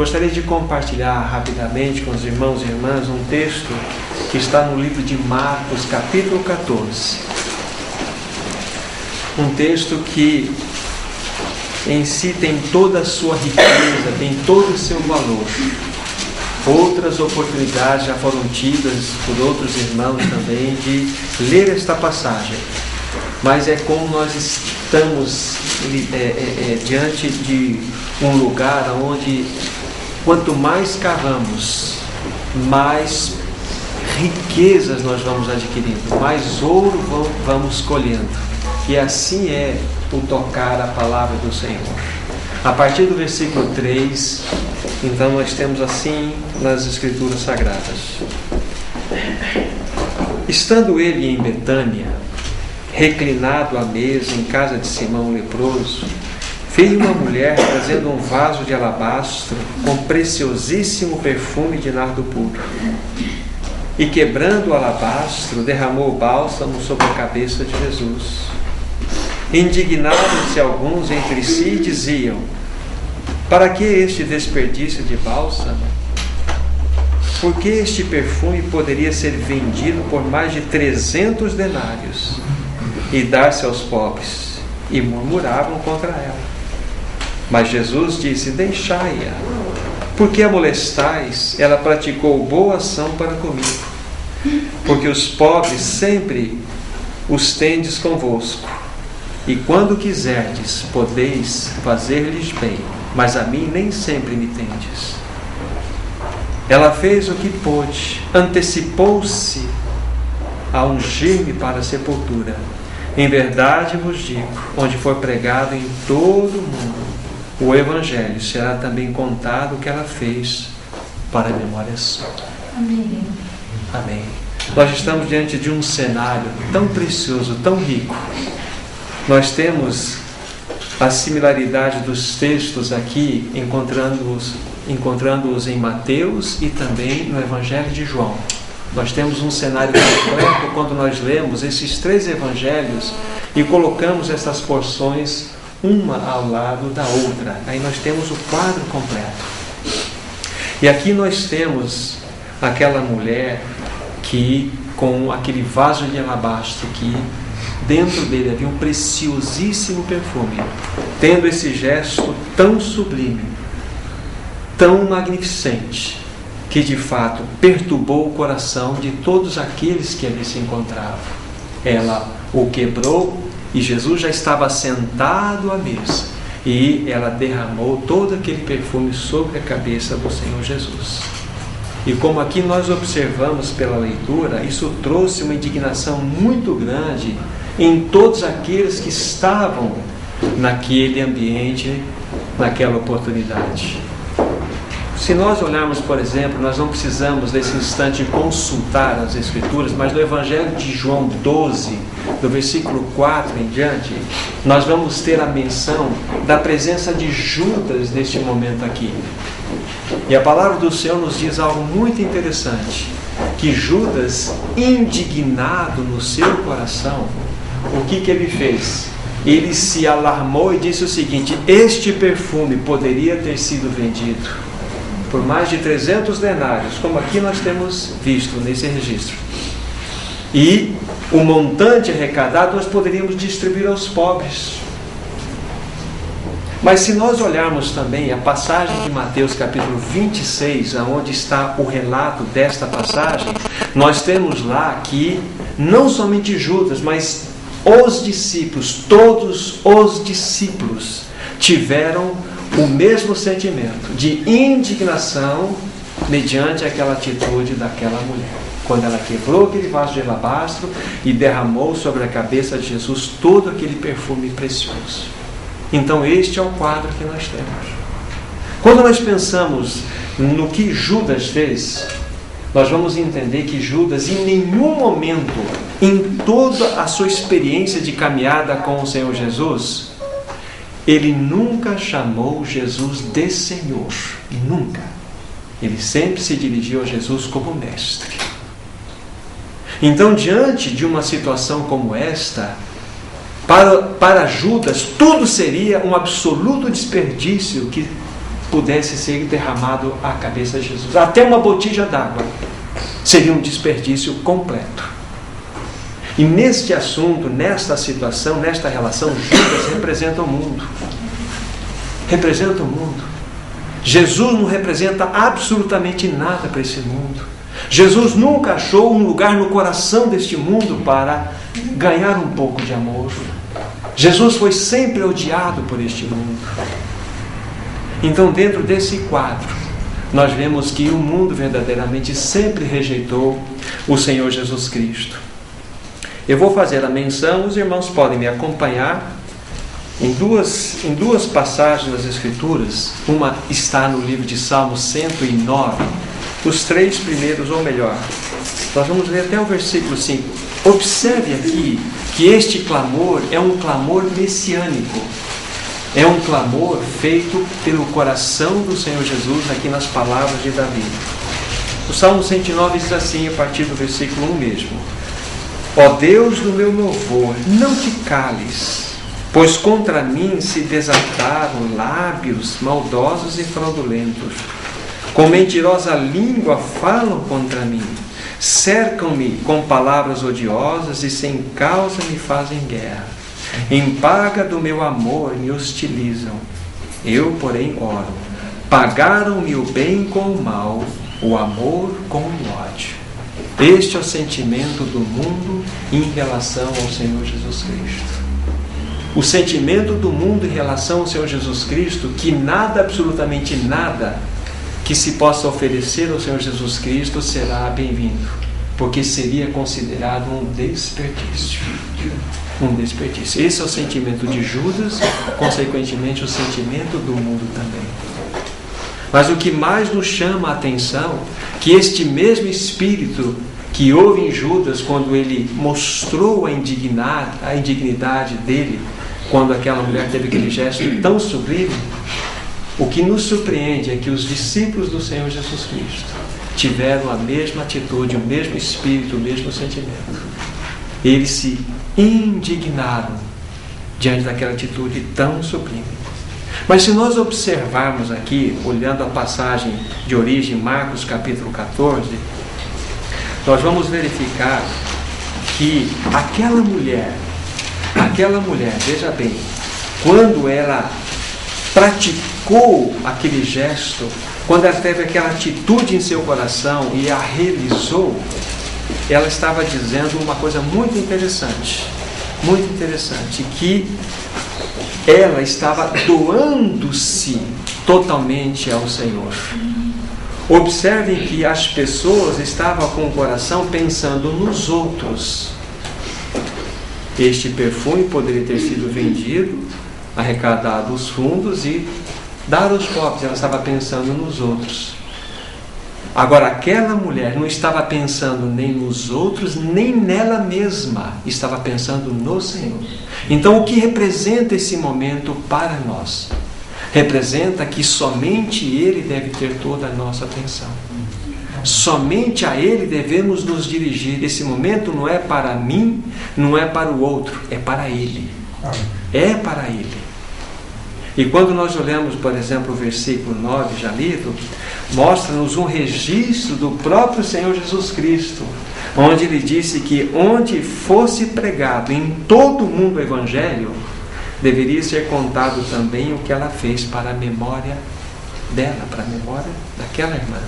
gostaria de compartilhar rapidamente com os irmãos e irmãs um texto que está no livro de Marcos, capítulo 14. Um texto que em si tem toda a sua riqueza, tem todo o seu valor. Outras oportunidades já foram tidas por outros irmãos também de ler esta passagem. Mas é como nós estamos diante de um lugar onde quanto mais cavamos, mais riquezas nós vamos adquirindo, mais ouro vamos colhendo. E assim é o tocar a palavra do Senhor. A partir do versículo 3, então nós temos assim nas Escrituras Sagradas. Estando ele em Betânia, reclinado à mesa em casa de Simão leproso, veio uma mulher trazendo um vaso de alabastro com preciosíssimo perfume de nardo puro. E quebrando o alabastro, derramou o bálsamo sobre a cabeça de Jesus. Indignados-se alguns entre si, diziam: para que este desperdício de bálsamo? Porque este perfume poderia ser vendido por mais de 300 denários e dar-se aos pobres. E murmuravam contra ela. Mas Jesus disse: deixai-a, porque a molestais? Ela praticou boa ação para comigo. Porque os pobres sempre os tendes convosco, e quando quiserdes, podeis fazer-lhes bem, mas a mim nem sempre me tendes. Ela fez o que pôde, antecipou-se a ungir-me para a sepultura. Em verdade vos digo, onde for pregado em todo o mundo o Evangelho, será também contado o que ela fez para a memória sua. Amém. Amém. Nós estamos diante de um cenário tão precioso, tão rico. Nós temos a similaridade dos textos aqui, encontrando-os em Mateus e também no Evangelho de João. Nós temos um cenário completo quando nós lemos esses três evangelhos e colocamos essas porções uma ao lado da outra. Aí nós temos o quadro completo. E aqui nós temos aquela mulher que, com aquele vaso de alabastro, que dentro dele havia um preciosíssimo perfume, tendo esse gesto tão sublime, tão magnificente, que de fato perturbou o coração de todos aqueles que ali se encontravam. Ela o quebrou e Jesus já estava sentado à mesa, e ela derramou todo aquele perfume sobre a cabeça do Senhor Jesus. E como aqui nós observamos pela leitura, isso trouxe uma indignação muito grande em todos aqueles que estavam naquele ambiente, naquela oportunidade. Se nós olharmos, por exemplo, nós não precisamos nesse instante consultar as Escrituras, mas no Evangelho de João 12, do versículo 4 em diante, nós vamos ter a menção da presença de Judas neste momento aqui. E a palavra do Senhor nos diz algo muito interessante, que Judas, indignado no seu coração, o que ele fez? Ele se alarmou e disse o seguinte: este perfume poderia ter sido vendido por mais de 300 denários, como aqui nós temos visto nesse registro. E o montante arrecadado nós poderíamos distribuir aos pobres. Mas se nós olharmos também a passagem de Mateus capítulo 26, onde está o relato desta passagem, nós temos lá que não somente Judas, mas os discípulos, todos os discípulos tiveram o mesmo sentimento de indignação mediante aquela atitude daquela mulher, quando ela quebrou aquele vaso de alabastro e derramou sobre a cabeça de Jesus todo aquele perfume precioso. Então este é o quadro que nós temos. Quando nós pensamos no que Judas fez, nós vamos entender que Judas, em nenhum momento, em toda a sua experiência de caminhada com o Senhor Jesus, ele nunca chamou Jesus de Senhor. Nunca. Ele sempre se dirigiu a Jesus como mestre. Então, diante de uma situação como esta, para Judas, tudo seria um absoluto desperdício que pudesse ser derramado à cabeça de Jesus. Até uma botija d'água seria um desperdício completo. E neste assunto, nesta situação, nesta relação, Judas representa o mundo. Representa o mundo. Jesus não representa absolutamente nada para esse mundo. Jesus nunca achou um lugar no coração deste mundo para ganhar um pouco de amor. Jesus foi sempre odiado por este mundo. Então, dentro desse quadro, nós vemos que o mundo verdadeiramente sempre rejeitou o Senhor Jesus Cristo. Eu vou fazer a menção, os irmãos podem me acompanhar em duas passagens das Escrituras. Uma está no livro de Salmos 109, os 3 primeiros, ou melhor, nós vamos ler até o versículo 5. Observe aqui que este clamor é um clamor messiânico. É um clamor feito pelo coração do Senhor Jesus, aqui nas palavras de Davi. O Salmo 109 diz assim, a partir do versículo 1 mesmo: Ó Deus do meu louvor, não te cales, pois contra mim se desataram lábios maldosos e fraudulentos. Com mentirosa língua falam contra mim. Cercam-me com palavras odiosas e sem causa me fazem guerra. Em paga do meu amor me hostilizam. Eu, porém, oro. Pagaram-me o bem com o mal, o amor com o ódio. Este é o sentimento do mundo em relação ao Senhor Jesus Cristo. O sentimento do mundo em relação ao Senhor Jesus Cristo, que nada, absolutamente nada, que se possa oferecer ao Senhor Jesus Cristo será bem-vindo, porque seria considerado um desperdício. Um desperdício. Esse é o sentimento de Judas, consequentemente o sentimento do mundo também. Mas o que mais nos chama a atenção, que este mesmo espírito que houve em Judas quando ele mostrou a indignidade dele, quando aquela mulher teve aquele gesto tão sublime, o que nos surpreende é que os discípulos do Senhor Jesus Cristo tiveram a mesma atitude, o mesmo espírito, o mesmo sentimento. Eles se indignaram diante daquela atitude tão sublime. Mas se nós observarmos aqui, olhando a passagem de origem, Marcos capítulo 14, nós vamos verificar que aquela mulher, veja bem, quando ela praticou aquele gesto, quando ela teve aquela atitude em seu coração e a realizou, ela estava dizendo uma coisa muito interessante, que ela estava doando-se totalmente ao Senhor. Observem que as pessoas estavam com o coração pensando nos outros. Este perfume poderia ter sido vendido, arrecadado os fundos e dar aos pobres. Ela estava pensando nos outros. Agora, aquela mulher não estava pensando nem nos outros, nem nela mesma. Estava pensando no Senhor. Então, o que representa esse momento para nós? Representa que somente Ele deve ter toda a nossa atenção. Somente a Ele devemos nos dirigir. Esse momento não é para mim, não é para o outro, é para Ele. É para Ele. E quando nós olhamos, por exemplo, o versículo 9, já lido, mostra-nos um registro do próprio Senhor Jesus Cristo, onde Ele disse que onde fosse pregado em todo o mundo o Evangelho, deveria ser contado também o que ela fez para a memória dela, para a memória daquela irmã.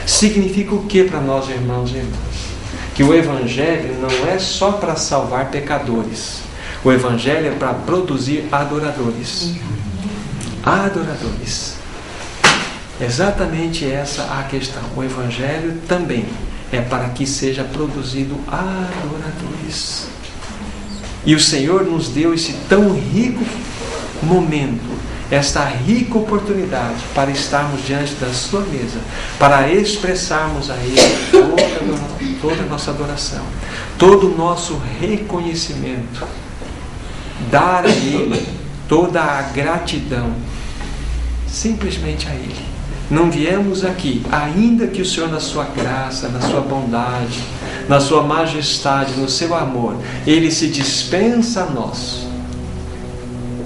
Significa o que para nós, irmãos e irmãs? Que o Evangelho não é só para salvar pecadores. O Evangelho é para produzir adoradores. Adoradores. Exatamente essa a questão. O Evangelho também é para que seja produzido adoradores. E o Senhor nos deu esse tão rico momento, esta rica oportunidade para estarmos diante da sua mesa, para expressarmos a Ele toda a nossa adoração, todo o nosso reconhecimento, dar a Ele toda a gratidão, simplesmente a Ele. Não viemos aqui, ainda que o Senhor, na sua graça, na sua bondade, na sua majestade, no seu amor, Ele se dispensa a nós,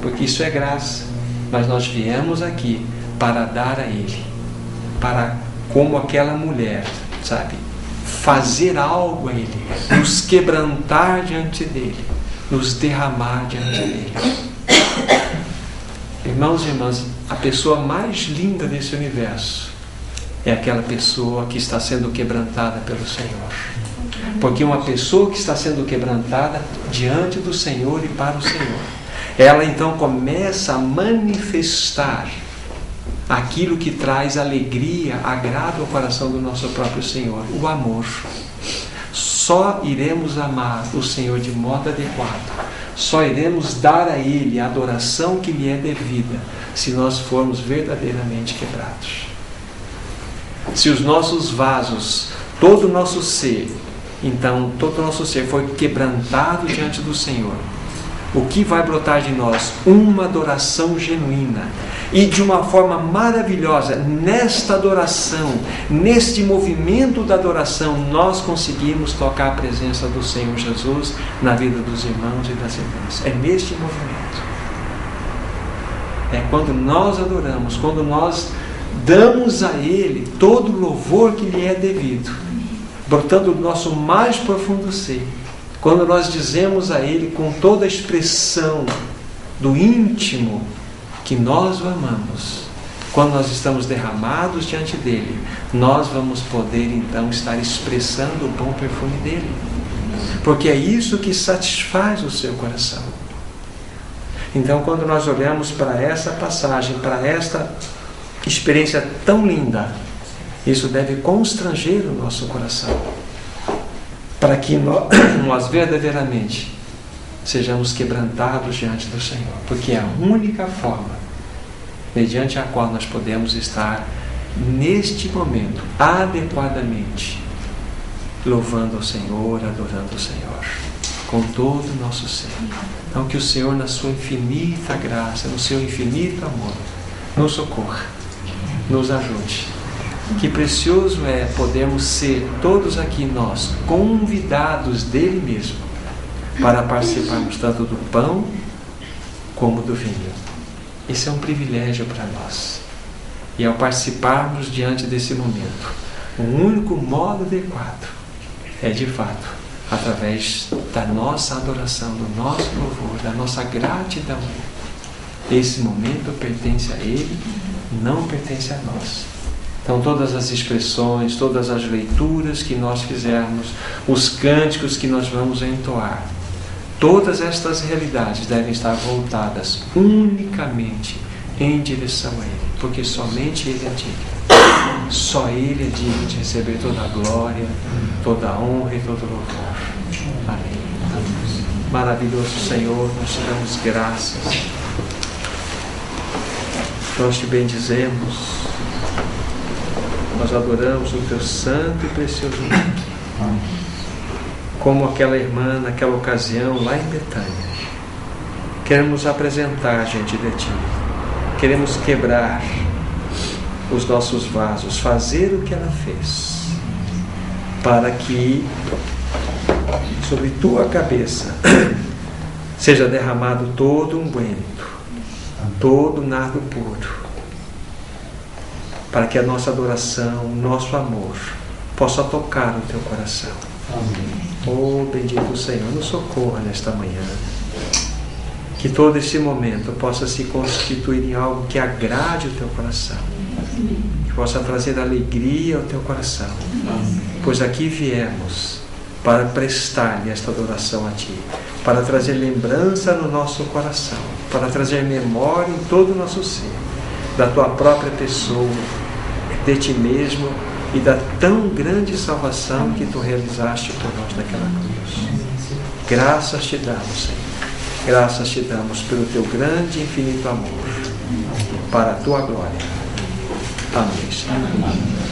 porque isso é graça, mas nós viemos aqui para dar a Ele, para, como aquela mulher, sabe, fazer algo a Ele, nos quebrantar diante dEle, nos derramar diante dEle. Irmãos e irmãs, a pessoa mais linda desse universo é aquela pessoa que está sendo quebrantada pelo Senhor. Porque uma pessoa que está sendo quebrantada diante do Senhor e para o Senhor, ela então começa a manifestar aquilo que traz alegria, agrado ao coração do nosso próprio Senhor, o amor. Só iremos amar o Senhor de modo adequado, só iremos dar a Ele a adoração que lhe é devida, se nós formos verdadeiramente quebrados. Se os nossos vasos, todo o nosso ser, então todo o nosso ser foi quebrantado diante do Senhor, o que vai brotar de nós? Uma adoração genuína. E de uma forma maravilhosa, nesta adoração, neste movimento da adoração, nós conseguimos tocar a presença do Senhor Jesus na vida dos irmãos e das irmãs. É neste movimento. É quando nós adoramos, quando nós damos a Ele todo o louvor que lhe é devido, brotando do nosso mais profundo ser. Quando nós dizemos a Ele com toda a expressão do íntimo que nós o amamos, quando nós estamos derramados diante dEle, nós vamos poder então estar expressando o bom perfume dEle. Porque é isso que satisfaz o seu coração. Então, quando nós olhamos para essa passagem, para esta experiência tão linda, isso deve constranger o nosso coração, para que nós verdadeiramente sejamos quebrantados diante do Senhor, porque é a única forma mediante a qual nós podemos estar neste momento adequadamente louvando ao Senhor, adorando o Senhor com todo o nosso ser. Então que o Senhor, na sua infinita graça, no seu infinito amor, nos socorra, nos ajude. Que precioso é podermos ser todos aqui nós convidados dele mesmo para participarmos tanto do pão como do vinho. Isso é um privilégio para nós. E ao participarmos diante desse momento, o único modo adequado é de fato através da nossa adoração, do nosso louvor, da nossa gratidão. Esse momento pertence a Ele, não pertence a nós. Então todas as expressões, todas as leituras que nós fizermos, os cânticos que nós vamos entoar, todas estas realidades devem estar voltadas unicamente em direção a Ele, porque somente Ele é digno. Só Ele é digno de receber toda a glória, toda a honra e todo o louvor. Amém. Maravilhoso Senhor, nós te damos graças. Nós te bendizemos. Nós adoramos o teu santo e precioso nome. Como aquela irmã naquela ocasião lá em Betânia. Queremos apresentar diante de ti. Queremos quebrar os nossos vasos, fazer o que ela fez, para que sobre tua cabeça seja derramado todo unguento, todo nardo puro, para que a nossa adoração, o nosso amor possa tocar o teu coração. Amém. Oh, bendito Senhor, nos socorra nesta manhã. Que todo esse momento possa se constituir em algo que agrade o teu coração, que possa trazer alegria ao teu coração, pois aqui viemos para prestar-lhe esta adoração a Ti, para trazer lembrança no nosso coração, para trazer memória em todo o nosso ser, da Tua própria pessoa, de Ti mesmo e da tão grande salvação que Tu realizaste por nós naquela cruz. Graças Te damos, Senhor. Graças Te damos pelo Teu grande e infinito amor, para a Tua glória. Amém, Senhor.